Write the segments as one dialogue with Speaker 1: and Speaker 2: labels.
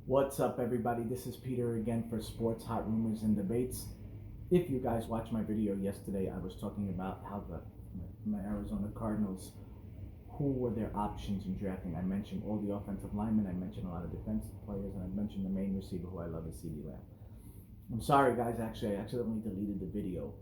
Speaker 1: What's up, everybody? This is Peter again for Sports Hot Rumors and Debates. If you guys watched my video yesterday, I was talking about how my Arizona Cardinals, who were their options in drafting. I mentioned all the offensive linemen, I mentioned a lot of defensive players, and I mentioned the main receiver who I love is CeeDee Lamb. I'm sorry, guys. Actually, I accidentally deleted the video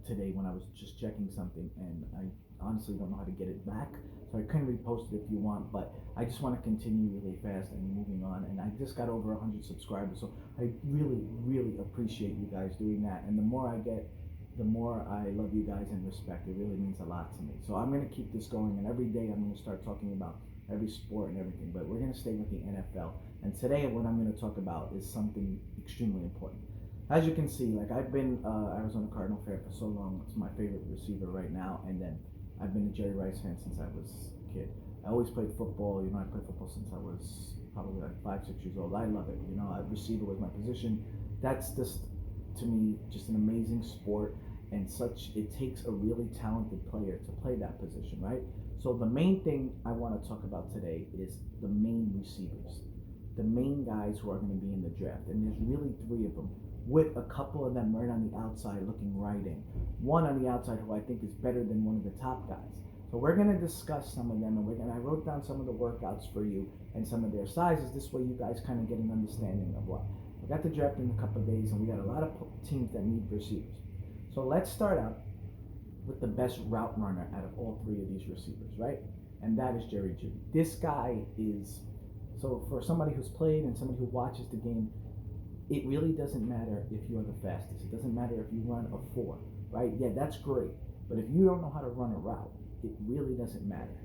Speaker 1: today when I was just checking something, and I honestly don't know how to get it back, so I couldn't repost it if you want, but I just want to continue really fast and moving on, and I just got over 100 subscribers, so I really appreciate you guys doing that, and the more I get, the more I love you guys and respect. It really means a lot to me. So I'm going to keep this going, and every day I'm going to start talking about every sport and everything, but we're going to stay with the NFL, and today what I'm going to talk about is something extremely important. As you can see, like, I've been Arizona Cardinal fan for so long. It's my favorite receiver right now, and then I've been a Jerry Rice fan since I was a kid. I always played football. I played football since I was probably like 5-6 years old. I love it. Receiver was my position. That's just, to me, just an amazing sport, and it takes a really talented player to play that position, right? So the main thing I want to talk about today is the main receivers, the main guys who are going to be in the draft, and there's really three of them, with a couple of them right on the outside looking right in. One on the outside who I think is better than one of the top guys. So we're going to discuss some of them, and I wrote down some of the workouts for you and some of their sizes. This way you guys kind of get an understanding of what. We got the draft in a couple of days, and we got a lot of teams that need receivers. So let's start out with the best route runner out of all three of these receivers, right? And that is Jeudy. This guy is, so for somebody who's played and somebody who watches the game, it really doesn't matter if you're the fastest. It doesn't matter if you run a 4, right? Yeah, that's great. But if you don't know how to run a route, it really doesn't matter.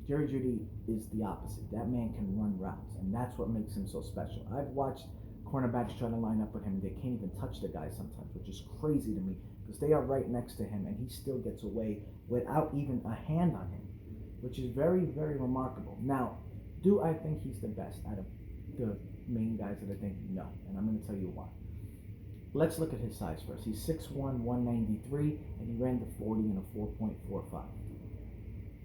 Speaker 1: Jeudy is the opposite. That man can run routes, and that's what makes him so special. I've watched cornerbacks try to line up with him. They can't even touch the guy sometimes, which is crazy to me, because they are right next to him, and he still gets away without even a hand on him, which is very remarkable. Now, do I think he's the best out of the main guys that I think? No, and I'm going to tell you why. Let's look at his size first. He's 6'1", 193, and he ran the 40 in a 4.45.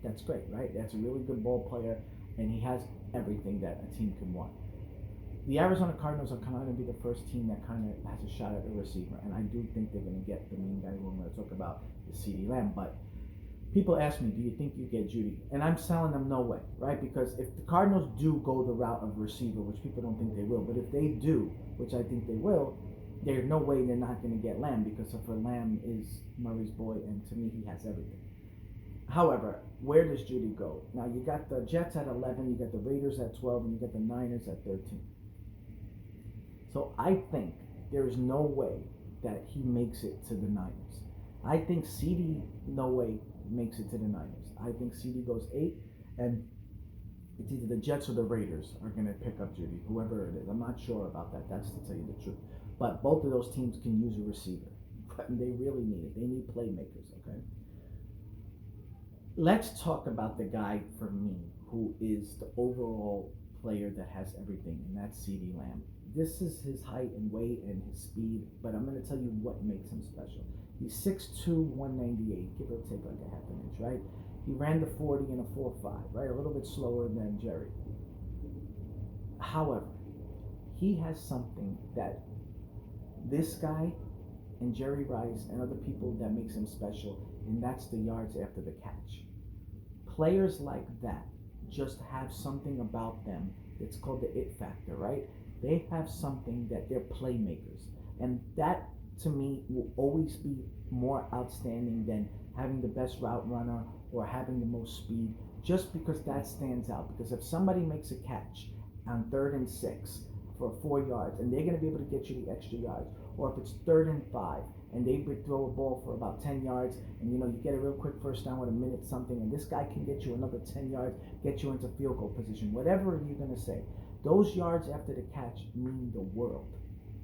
Speaker 1: That's great, right? That's a really good ball player, and he has everything that a team can want. The Arizona Cardinals are kind of going to be the first team that kind of has a shot at a receiver, and I do think they're going to get the main guy who I'm going to talk about, is CeeDee Lamb, but people ask me, do you think you get Jeudy? And I'm telling them no way, right? Because if the Cardinals do go the route of receiver, which people don't think they will, but if they do, which I think they will, there's no way they're not going to get Lamb, because for Lamb is Murray's boy, and to me, he has everything. However, where does Jeudy go? Now, you got the Jets at 11, you got the Raiders at 12, and you got the Niners at 13. So I think there is no way that he makes it to the Niners. I think CeeDee, no way, makes it to the Niners. I think CeeDee goes 8, and it's either the Jets or the Raiders are going to pick up Jeudy, whoever it is. I'm not sure about that. That's to tell you the truth. But both of those teams can use a receiver. They really need it. They need playmakers, okay? Let's talk about the guy, for me, who is the overall player that has everything, and that's CeeDee Lamb. This is his height and weight and his speed, but I'm going to tell you what makes him special. He's 6'2", 198, give or take like a half an inch, right? He ran the 40 in a 4.5, right? A little bit slower than Jerry. However, he has something that this guy and Jerry Rice and other people that makes him special, and that's the yards after the catch. Players like that just have something about them that's called the it factor, right? They have something that they're playmakers, and that, to me, will always be more outstanding than having the best route runner or having the most speed, just because that stands out. Because if somebody makes a catch on 3rd and 6 for 4 yards, and they're going to be able to get you the extra yards, or if it's 3rd and 5 and they throw a ball for about 10 yards, and you get a real quick first down with a minute something, and this guy can get you another 10 yards, get you into field goal position, whatever you're going to say, those yards after the catch mean the world.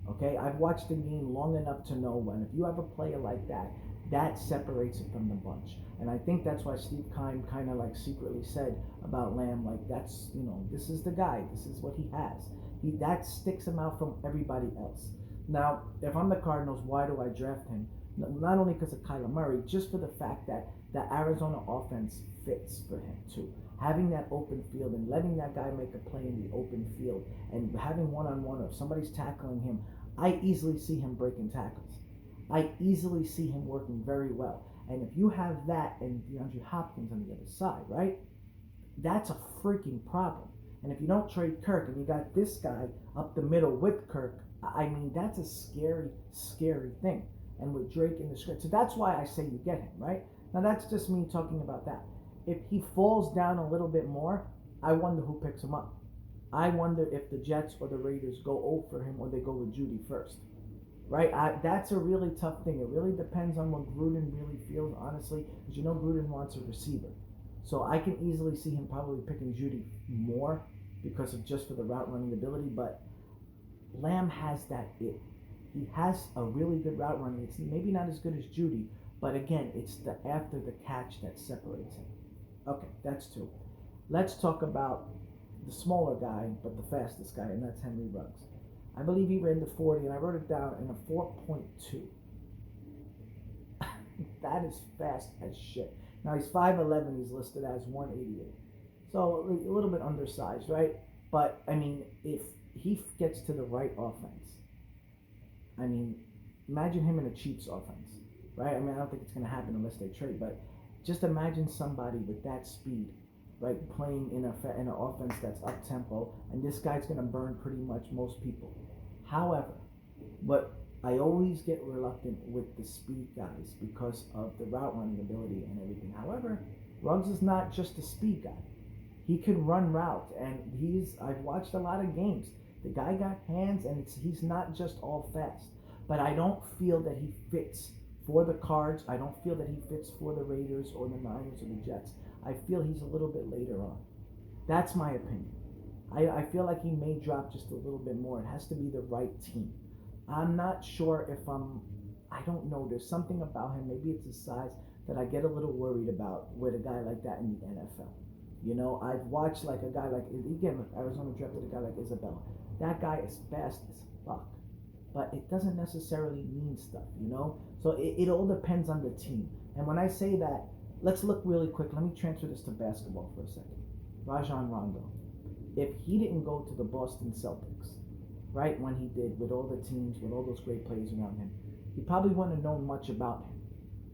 Speaker 1: Okay, I've watched the game long enough to know when, if you have a player like that, that separates it from the bunch. And I think that's why Steve Keim kind of like secretly said about Lamb, like, that's, this is the guy, this is what he has. That sticks him out from everybody else. Now, if I'm the Cardinals, why do I draft him? Not only because of Kyler Murray, just for the fact that the Arizona offense fits for him too. having that open field and letting that guy make a play in the open field and having one-on-one, if somebody's tackling him, I easily see him breaking tackles. I easily see him working very well. And if you have that and DeAndre Hopkins on the other side, right? That's a freaking problem. And if you don't trade Kirk and you got this guy up the middle with Kirk, I mean, that's a scary, scary thing. And with Drake in the script. So that's why I say you get him, right? Now, that's just me talking about that. If he falls down a little bit more, I wonder who picks him up. I wonder if the Jets or the Raiders go over for him or they go with Jeudy first, right? That's a really tough thing. It really depends on what Gruden really feels, honestly, because you know Gruden wants a receiver. So I can easily see him probably picking Jeudy more because of just for the route running ability, but Lamb has that it. He has a really good route running. It's maybe not as good as Jeudy, but again, it's the after the catch that separates him. Okay, that's two. Let's talk about the smaller guy, but the fastest guy, and that's Henry Ruggs. I believe he ran the 40, and I wrote it down in a 4.2. That is fast as shit. Now he's 5'11", he's listed as 188. So a little bit undersized, right? But, I mean, if he gets to the right offense, I mean, imagine him in a Chiefs offense, right? I mean, I don't think it's going to happen unless they trade, but just imagine somebody with that speed, right, playing in an offense that's up-tempo, and this guy's going to burn pretty much most people. However, what I always get reluctant with the speed guys because of the route running ability and everything. However, Ruggs is not just a speed guy. He can run routes, and I've watched a lot of games. The guy got hands, and he's not just all fast. But I don't feel that he fits for the Cards. I don't feel that he fits for the Raiders or the Niners or the Jets. I feel he's a little bit later on. That's my opinion. I feel like he may drop just a little bit more. It has to be the right team. I'm not sure if I don't know. There's something about him. Maybe it's his size that I get a little worried about with a guy like that in the NFL. You know, I've watched like a guy like, again, look, Arizona drafted a guy like Isabella. That guy is fast as fuck. But it doesn't necessarily mean stuff, you know? So it all depends on the team. And when I say that, let's look really quick. Let me transfer this to basketball for a second. Rajon Rondo. If he didn't go to the Boston Celtics, right, when he did, with all the teams, with all those great players around him, he probably wouldn't have known much about him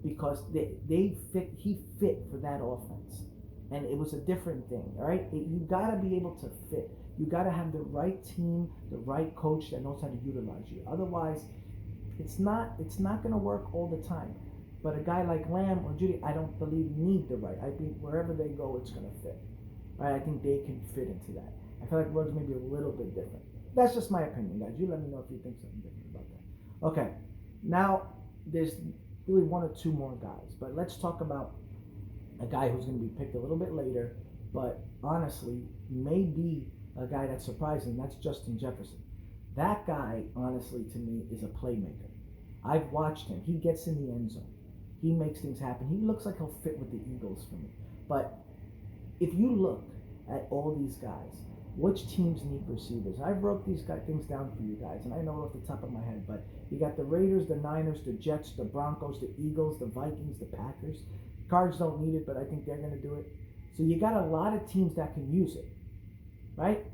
Speaker 1: because he fit for that offense. And it was a different thing, right? You got to be able to fit. You got to have the right team, the right coach that knows how to utilize you. Otherwise, it's not going to work all the time. But a guy like Lamb or Jeudy, I don't believe need the right. I think wherever they go, it's going to fit. Right? I think they can fit into that. I feel like Ruggs may be a little bit different. That's just my opinion, guys. You let me know if you think something different about that. Okay, now there's really one or two more guys, but let's talk about a guy who's going to be picked a little bit later, but honestly may be a guy that's surprising. That's Justin Jefferson. That guy, honestly, to me, is a playmaker. I've watched him. He gets in the end zone. He makes things happen. He looks like he'll fit with the Eagles for me. But if you look at all these guys, which teams need receivers? I wrote these things down for you guys, and I know off the top of my head, but you got the Raiders, the Niners, the Jets, the Broncos, the Eagles, the Vikings, the Packers. Cards don't need it, but I think they're going to do it. So you got a lot of teams that can use it, right?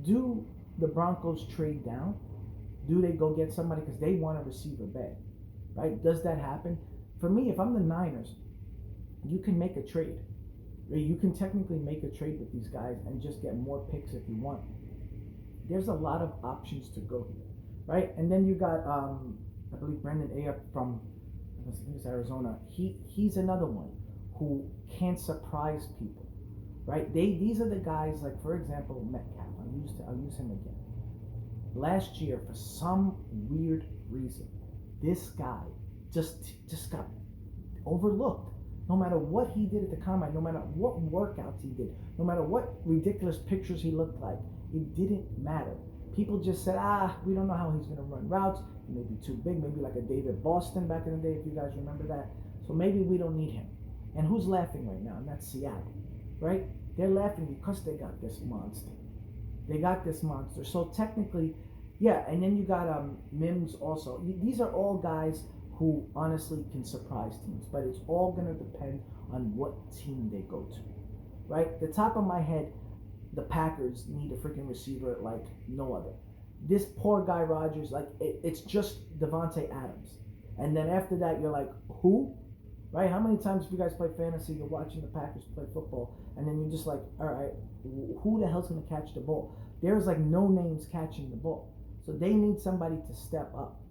Speaker 1: Do the Broncos trade down? Do they go get somebody because they want a receiver bad, right? Does that happen? For me, if I'm the Niners, you can make a trade. You can technically make a trade with these guys and just get more picks if you want. There's a lot of options to go here, right? And then you got, I believe Brendanair from Arizona. He's another one who can surprise people, right? These are the guys like, for example, Metcalf. I'll use him again. Last year, for some weird reason, this guy just got overlooked. No matter what he did at the combine, no matter what workouts he did, no matter what ridiculous pictures he looked like, it didn't matter. People just said, we don't know how he's going to run routes. He may be too big, maybe like a David Boston back in the day, if you guys remember that. So maybe we don't need him. And who's laughing right now? And that's Seattle, right? They're laughing because they got this monster. They got this monster. So technically, yeah, and then you got Mims also. These are all guys who honestly can surprise teams, but it's all going to depend on what team they go to. right? The top of my head, the Packers need a freaking receiver like no other. This poor guy Rodgers, like it's just Devontae Adams, and then after that you're like, who? Right? How many times if you guys play fantasy, you're watching the Packers play football, and then you're just like, all right, who the hell's gonna catch the ball? There's like no names catching the ball, so they need somebody to step up.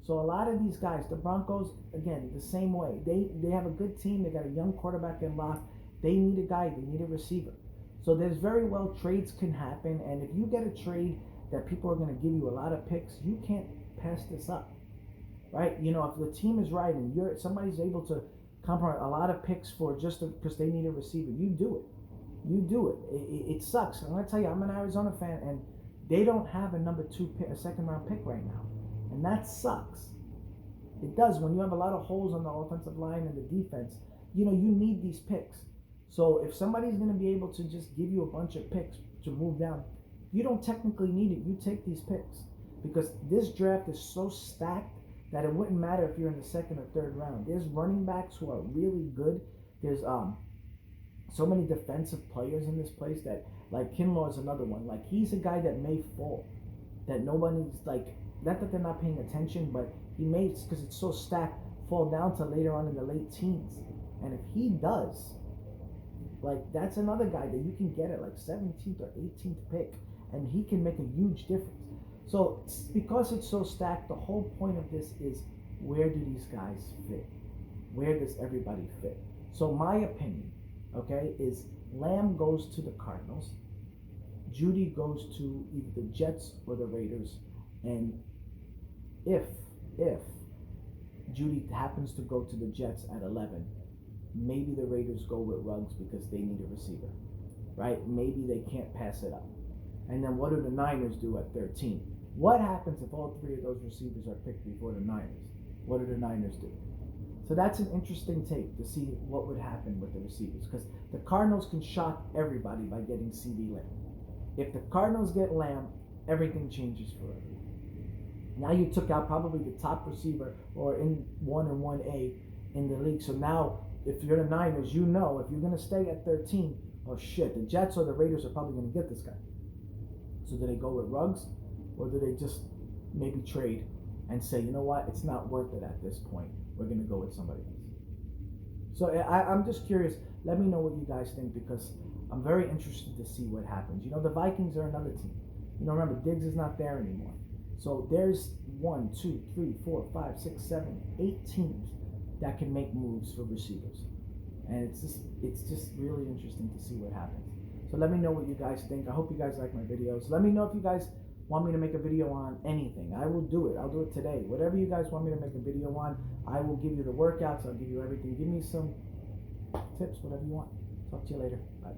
Speaker 1: So a lot of these guys, the Broncos, again, the same way. They have a good team. They got a young quarterback in Locke. They need a guy. They need a receiver. So there's very well trades can happen, and if you get a trade that people are going to give you a lot of picks, you can't pass this up, right? You know, if the team is right and somebody's able to compromise a lot of picks for just because they need a receiver, you do it. You do it. It sucks. I'm going to tell you, I'm an Arizona fan, and they don't have a number 2 pick, a second round pick right now, and that sucks. It does. When you have a lot of holes on the offensive line and the defense, you know, you need these picks. So if somebody's going to be able to just give you a bunch of picks to move down, you don't technically need it. You take these picks because this draft is so stacked that it wouldn't matter if you're in the second or third round. There's running backs who are really good. There's so many defensive players in this place that, like, Kinlaw is another one. Like, he's a guy that may fall, that nobody's like, not that they're not paying attention, but he may, because it's so stacked, fall down to later on in the late teens. And if he does, like, that's another guy that you can get at like 17th or 18th pick, and he can make a huge difference. So because it's so stacked, the whole point of this is, where do these guys fit? Where does everybody fit? So my opinion, okay, is Lamb goes to the Cardinals, Jeudy goes to either the Jets or the Raiders, and if Jeudy happens to go to the Jets at 11, maybe the Raiders go with Ruggs because they need a receiver, right? Maybe they can't pass it up. And then what do the Niners do at 13? What happens if all 3 of those receivers are picked before the Niners? What do the Niners do? So that's an interesting take to see what would happen with the receivers, because the Cardinals can shock everybody by getting CeeDee Lamb. If the Cardinals get Lamb, everything changes forever. Now you took out probably the top receiver or in 1 and 1A in the league. So now if you're the Niners, you know if you're going to stay at 13, oh shit, the Jets or the Raiders are probably going to get this guy. So do they go with Ruggs, or do they just maybe trade and say, you know what, it's not worth it at this point. We're going to go with somebody else. So I'm just curious. Let me know what you guys think, because I'm very interested to see what happens. You know, the Vikings are another team. You know, remember, Diggs is not there anymore. So there's 1, 2, 3, 4, 5, 6, 7, 8 teams that can make moves for receivers. And it's just really interesting to see what happens. So let me know what you guys think. I hope you guys like my videos. Let me know if you guys want me to make a video on anything. I will do it. I'll do it today. Whatever you guys want me to make a video on, I will give you the workouts. I'll give you everything. Give me some tips, whatever you want. Talk to you later. Bye.